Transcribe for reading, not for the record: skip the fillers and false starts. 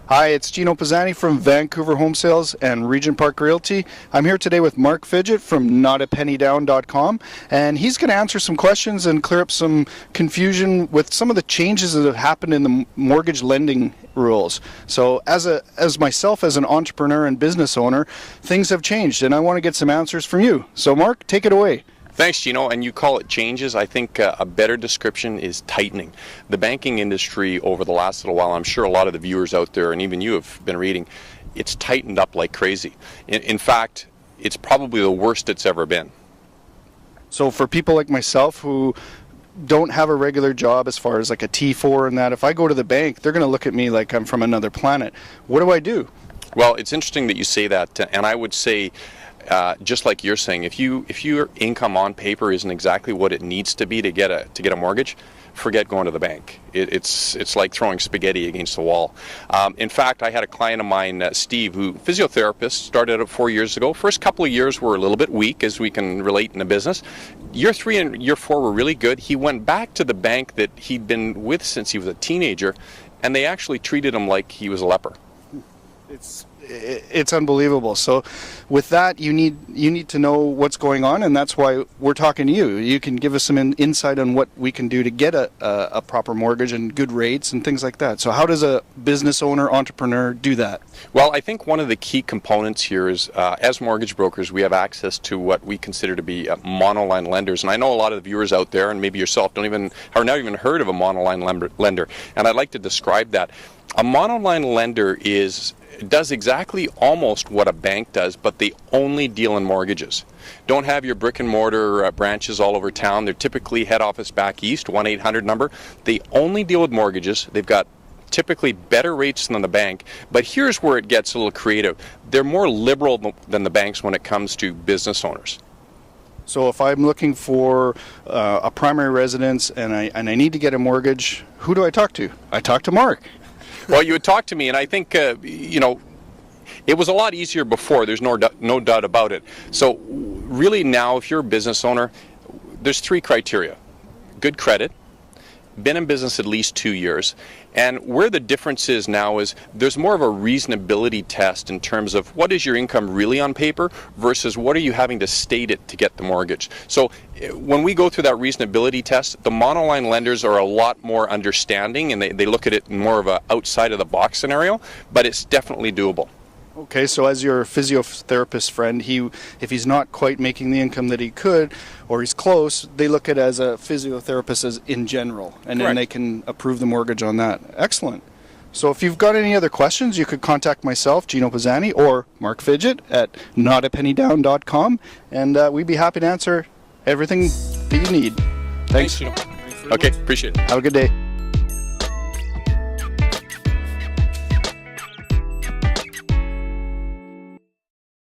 Hi, it's Gino Pisani from Vancouver Home Sales and Regent Park Realty. I'm here today with Mark Fidget from notapennydown.com, and he's going to answer some questions and clear up some confusion with some of the changes that have happened in the mortgage lending rules. So as myself as an entrepreneur and business owner, things have changed, and I want to get some answers from you. So Mark, take it away. Thanks, Gino. And you call it changes. I think a better description is tightening. The banking industry over the last little while, I'm sure a lot of the viewers out there, and even you have been reading, it's tightened up like crazy. In fact, it's probably the worst it's ever been. So for people like myself who don't have a regular job as far as like a T4 and that, if I go to the bank, they're going to look at me like I'm from another planet. What do I do? Well, it's interesting that you say that, and I would say, just like you're saying, if your income on paper isn't exactly what it needs to be to get a mortgage, forget going to the bank. It's like throwing spaghetti against the wall. In fact, I had a client of mine, Steve, who physiotherapist, started out 4 years ago. First couple of years were a little bit weak, as we can relate in a business. Year 3 and year 4 were really good. He went back to the bank that he'd been with since he was a teenager, and they actually treated him like he was a leper. It's unbelievable. So with that, you need to know what's going on, and that's why we're talking to you. You can give us some insight on what we can do to get a proper mortgage and good rates and things like that. So how does a business owner, entrepreneur do that? Well, I think one of the key components here is, as mortgage brokers, we have access to what we consider to be monoline lenders. And I know a lot of the viewers out there, and maybe yourself, have not even heard of a monoline lender. And I'd like to describe that. A monoline lender does exactly almost what a bank does, but they only deal in mortgages. Don't have your brick and mortar branches all over town. They're typically head office back east, 1-800 number. They only deal with mortgages. They've got typically better rates than the bank, but here's where it gets a little creative. They're more liberal than the banks when it comes to business owners. So if I'm looking for a primary residence and I need to get a mortgage, who do I talk to? I talk to Mark. Well, you would talk to me, and I think, it was a lot easier before. There's no doubt about it. So really now, if you're a business owner, there's 3 criteria. Good credit, been in business at least 2 years, and where the difference is now is there's more of a reasonability test in terms of what is your income really on paper versus what are you having to state it to get the mortgage. So when we go through that reasonability test, the monoline lenders are a lot more understanding, and they look at it in more of a outside of the box scenario, but it's definitely doable. Okay, so as your physiotherapist friend, if he's not quite making the income that he could, or he's close, they look at it as a physiotherapist as in general, and then they can approve the mortgage on that. Excellent. So if you've got any other questions, you could contact myself, Gino Pisani, or Mark Fidget at notapennydown.com, and we'd be happy to answer everything that you need. Thanks. Gino. Okay, appreciate it. Have a good day.